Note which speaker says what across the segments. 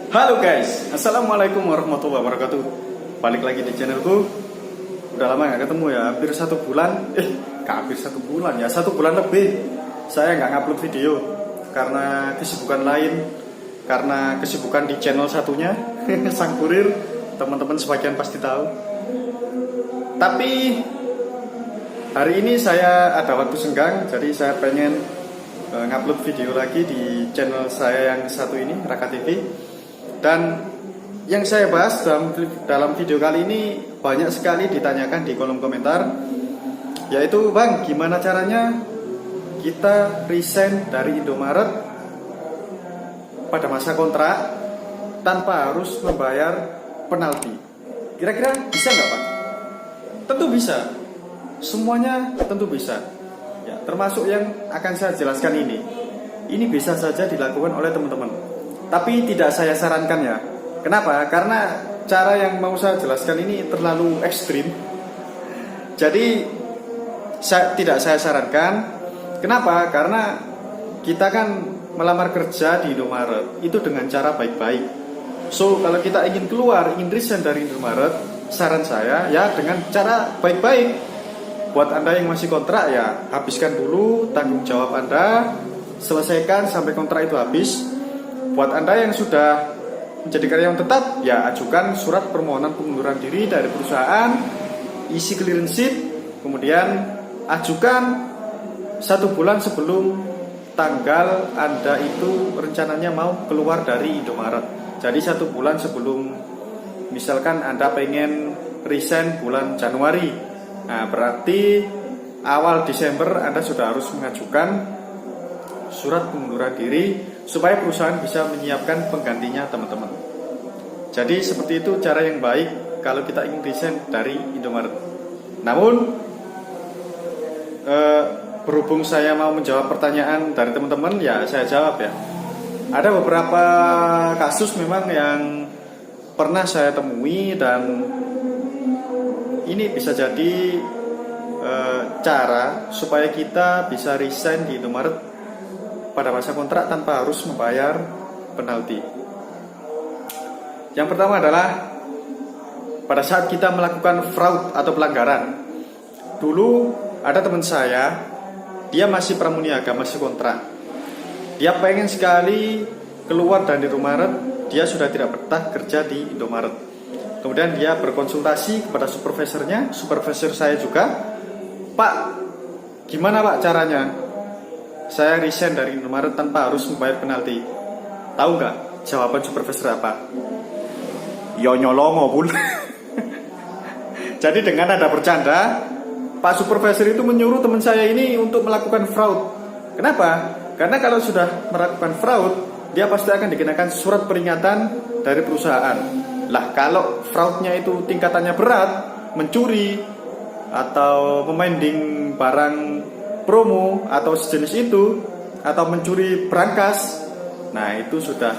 Speaker 1: Halo guys, assalamualaikum warahmatullahi wabarakatuh. Balik lagi di channelku. Udah lama gak ketemu ya, hampir 1 bulan. Hampir 1 bulan ya, 1 bulan lebih. Saya nggak ngupload video karena kesibukan lain, karena kesibukan di channel satunya, Sang Kurir. Teman-teman sebagian pasti tahu. Tapi hari ini saya ada waktu senggang, jadi saya pengen ngupload video lagi di channel saya yang satu ini, Raka TV. Dan yang saya bahas dalam video kali ini banyak sekali ditanyakan di kolom komentar, yaitu Bang, gimana caranya kita resign dari Indomaret pada masa kontrak tanpa harus membayar penalti. Kira-kira bisa nggak Pak? Tentu bisa. Semuanya tentu bisa ya, termasuk yang akan saya jelaskan ini. Ini bisa saja dilakukan oleh teman-teman, tapi tidak saya sarankan ya. Kenapa? Karena cara yang mau saya jelaskan ini terlalu ekstrim. Jadi tidak saya sarankan. Kenapa? Karena kita kan melamar kerja di Indomaret itu dengan cara baik-baik. So kalau kita ingin keluar, ingin resign dari Indomaret, saran saya ya dengan cara baik-baik. Buat Anda yang masih kontrak ya, habiskan dulu tanggung jawab Anda, selesaikan sampai kontrak itu habis. Buat Anda yang sudah menjadi karyawan tetap, ya ajukan surat permohonan pengunduran diri dari perusahaan, isi clearance sheet, kemudian ajukan 1 bulan sebelum tanggal Anda itu rencananya mau keluar dari Indomaret. Jadi 1 bulan sebelum, misalkan Anda pengen resign bulan Januari, nah berarti awal Desember Anda sudah harus mengajukan surat pengunduran diri supaya perusahaan bisa menyiapkan penggantinya teman-teman. Jadi seperti itu cara yang baik kalau kita ingin resign dari Indomaret. Namun berhubung saya mau menjawab pertanyaan dari teman-teman, ya saya jawab ya. Ada beberapa kasus memang yang pernah saya temui, dan ini bisa jadi cara supaya kita bisa resign di Indomaret pada masa kontrak tanpa harus membayar penalti. Yang pertama adalah pada saat kita melakukan fraud atau pelanggaran. Dulu ada teman saya, dia masih pramuniaga, masih kontrak. Dia pengen sekali keluar dari Indomaret, dia sudah tidak betah kerja di Indomaret. Kemudian dia berkonsultasi kepada supervisornya, supervisor saya juga. Pak, gimana Pak caranya saya resign dari Indomaret tanpa harus membayar penalti? Tahu nggak jawaban supervisor apa? Yo nyolongo pun. Jadi dengan ada bercanda, Pak supervisor itu menyuruh teman saya ini untuk melakukan fraud. Kenapa? Karena kalau sudah melakukan fraud, dia pasti akan dikenakan surat peringatan dari perusahaan. Lah kalau fraudnya itu tingkatannya berat, mencuri atau memending barang promo atau sejenis itu, atau mencuri berangkas, nah itu sudah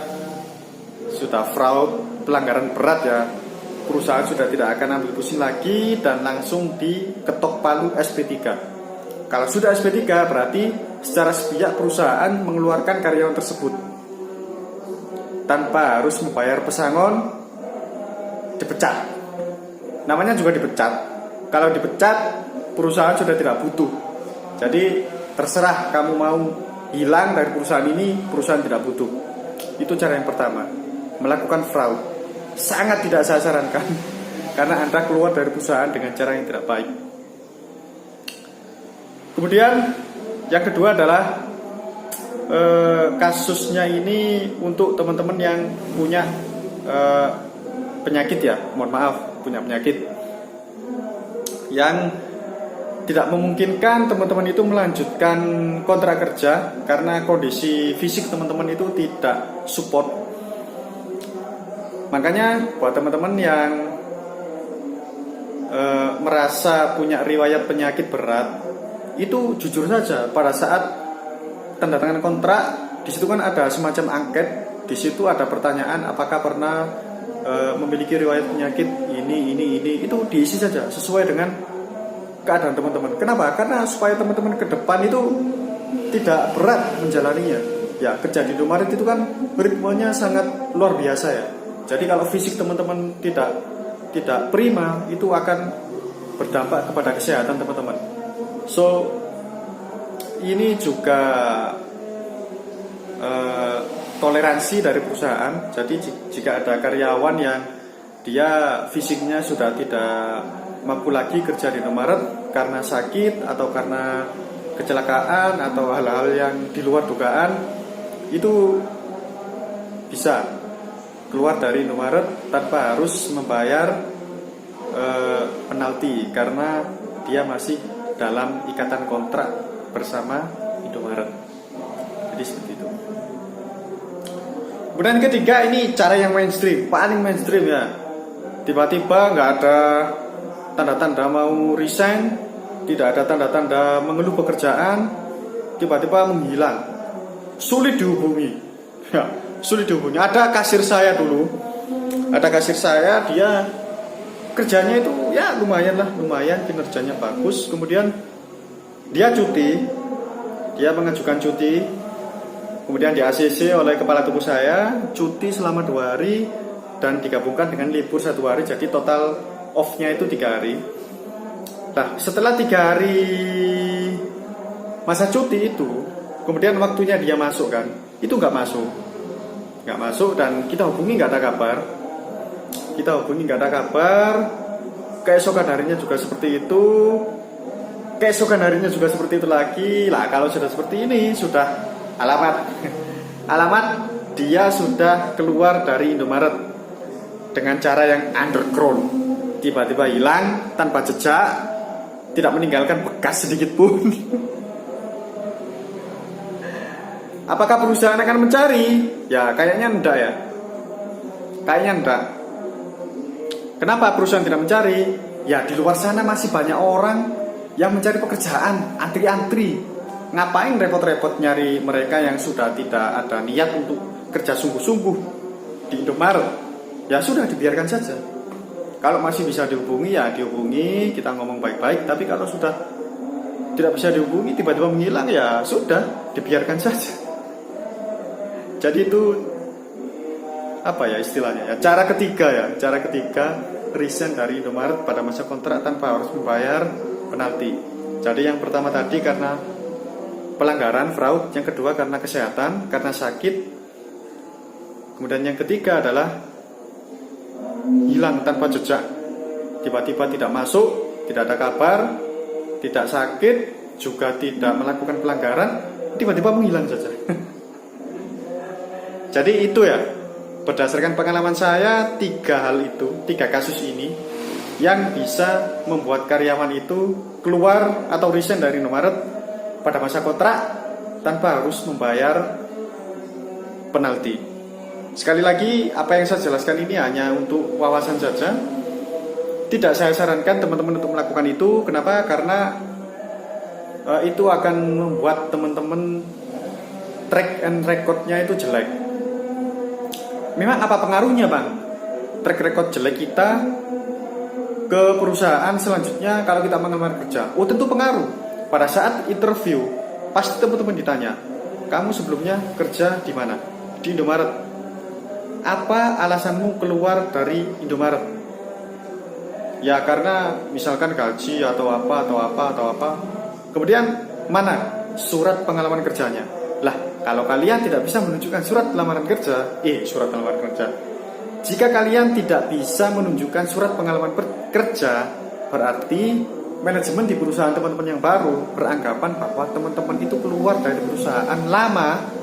Speaker 1: fraud, pelanggaran berat ya. Perusahaan sudah tidak akan ambil pusing lagi dan langsung diketok palu SP3. Kalau sudah SP3 berarti secara sepihak perusahaan mengeluarkan karyawan tersebut tanpa harus membayar pesangon, dipecat. Namanya juga dipecat. Kalau dipecat, perusahaan sudah tidak butuh. Jadi terserah kamu mau hilang dari perusahaan ini, perusahaan tidak butuh. Itu cara yang pertama, melakukan fraud. Sangat tidak saya sarankan, karena Anda keluar dari perusahaan dengan cara yang tidak baik. Kemudian yang kedua adalah kasusnya ini untuk teman-teman yang punya penyakit ya, mohon maaf, punya penyakit yang tidak memungkinkan teman-teman itu melanjutkan kontrak kerja karena kondisi fisik teman-teman itu tidak support. Makanya buat teman-teman yang merasa punya riwayat penyakit berat, itu jujur saja pada saat tanda tangan kontrak, di situ kan ada semacam angket, di situ ada pertanyaan apakah pernah memiliki riwayat penyakit ini, itu diisi saja sesuai dengan keadaan teman-teman. Kenapa? Karena supaya teman-teman ke depan itu tidak berat menjalaninya. Ya, kerja di Indomaret itu kan ritmenya sangat luar biasa ya. Jadi kalau fisik teman-teman tidak prima, itu akan berdampak kepada kesehatan teman-teman. So ini juga toleransi dari perusahaan. Jadi jika ada karyawan yang dia fisiknya sudah tidak mampu lagi kerja di Indomaret karena sakit atau karena kecelakaan atau hal-hal yang di luar dugaan, itu bisa keluar dari Indomaret tanpa harus membayar penalti karena dia masih dalam ikatan kontrak bersama Indomaret. Jadi seperti itu. Kemudian ketiga, ini cara yang mainstream, paling mainstream ya. Tiba-tiba nggak ada tanda-tanda mau resign, tidak ada tanda-tanda mengeluh pekerjaan, tiba-tiba menghilang. Sulit dihubungi. Ya, sulit dihubungi. Ada kasir saya dulu. Ada kasir saya, dia kerjanya itu ya lumayan, kinerjanya bagus. Kemudian dia cuti. Dia mengajukan cuti. Kemudian di ACC oleh kepala tubuh saya, cuti selama 2 hari dan digabungkan dengan libur 1 hari, jadi total off-nya itu 3 hari. Nah, setelah 3 hari masa cuti itu, kemudian waktunya dia masuk kan, itu nggak masuk dan kita hubungi nggak ada kabar. Keesokan harinya juga seperti itu, keesokan harinya juga seperti itu lagi. Lah kalau sudah seperti ini, sudah alamat dia sudah keluar dari Indomaret dengan cara yang underground, tiba-tiba hilang tanpa jejak, tidak meninggalkan bekas sedikit pun. Apakah perusahaan akan mencari? Ya kayaknya enggak ya. Kenapa perusahaan tidak mencari? Ya di luar sana masih banyak orang yang mencari pekerjaan, antri-antri. Ngapain repot-repot nyari mereka yang sudah tidak ada niat untuk kerja sungguh-sungguh di Indomaret? Ya sudah, dibiarkan saja. Kalau masih bisa dihubungi ya dihubungi, kita ngomong baik-baik. Tapi kalau sudah tidak bisa dihubungi, tiba-tiba menghilang, ya sudah, dibiarkan saja. Jadi itu apa ya istilahnya ya, cara ketiga resign dari Indomaret pada masa kontrak tanpa harus membayar penalti. Jadi yang pertama tadi karena pelanggaran fraud, yang kedua karena kesehatan, karena sakit, kemudian yang ketiga adalah hilang tanpa jejak, tiba-tiba tidak masuk, tidak ada kabar, tidak sakit, juga tidak melakukan pelanggaran, tiba-tiba menghilang saja. Jadi itu ya, berdasarkan pengalaman saya, 3 kasus ini yang bisa membuat karyawan itu keluar atau resign dari Indomaret pada masa kontrak tanpa harus membayar penalti. Sekali lagi, apa yang saya jelaskan ini hanya untuk wawasan saja. Tidak saya sarankan teman-teman untuk melakukan itu. Kenapa? Karena itu akan membuat teman-teman track and recordnya itu jelek. Memang apa pengaruhnya bang? Track record jelek kita ke perusahaan selanjutnya kalau kita melamar kerja? Oh tentu pengaruh. Pada saat interview pasti teman-teman ditanya, kamu sebelumnya kerja di mana? Di Indomaret. Apa alasanmu keluar dari Indomaret? Ya karena misalkan gaji atau apa. Kemudian mana surat pengalaman kerjanya? Lah kalau kalian tidak bisa menunjukkan surat lamaran kerja, jika kalian tidak bisa menunjukkan surat pengalaman kerja, berarti manajemen di perusahaan teman-teman yang baru beranggapan bahwa teman-teman itu keluar dari perusahaan lama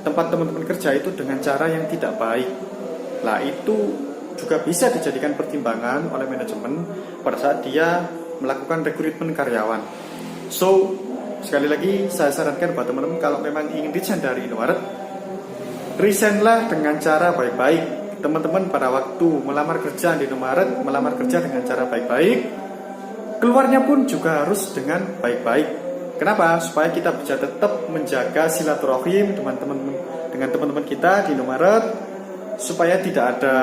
Speaker 1: tempat teman-teman kerja itu dengan cara yang tidak baik. Lah itu juga bisa dijadikan pertimbangan oleh manajemen pada saat dia melakukan rekrutmen karyawan. So sekali lagi saya sarankan buat teman-teman, kalau memang ingin resign dari Indomaret, resignlah dengan cara baik-baik. Teman-teman pada waktu melamar kerja di Indomaret, melamar kerja dengan cara baik-baik, keluarnya pun juga harus dengan baik-baik. Kenapa? Supaya kita bisa tetap menjaga silaturahim dengan teman-teman kita di Indomaret, supaya tidak ada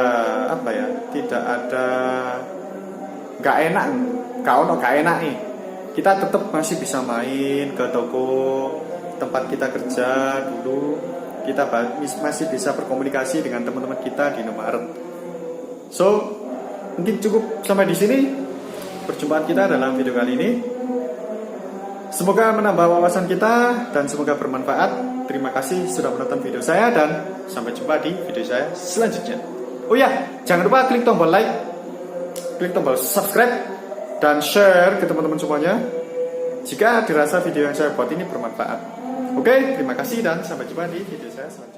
Speaker 1: gak enak nih. Kita tetap masih bisa main ke toko, tempat kita kerja dulu, kita masih bisa berkomunikasi dengan teman-teman kita di Indomaret. So, mungkin cukup sampai di sini perjumpaan kita dalam video kali ini. Semoga menambah wawasan kita dan semoga bermanfaat. Terima kasih sudah menonton video saya dan sampai jumpa di video saya selanjutnya. Oh ya, jangan lupa klik tombol like, klik tombol subscribe, dan share ke teman-teman semuanya jika dirasa video yang saya buat ini bermanfaat. Oke, terima kasih dan sampai jumpa di video saya selanjutnya.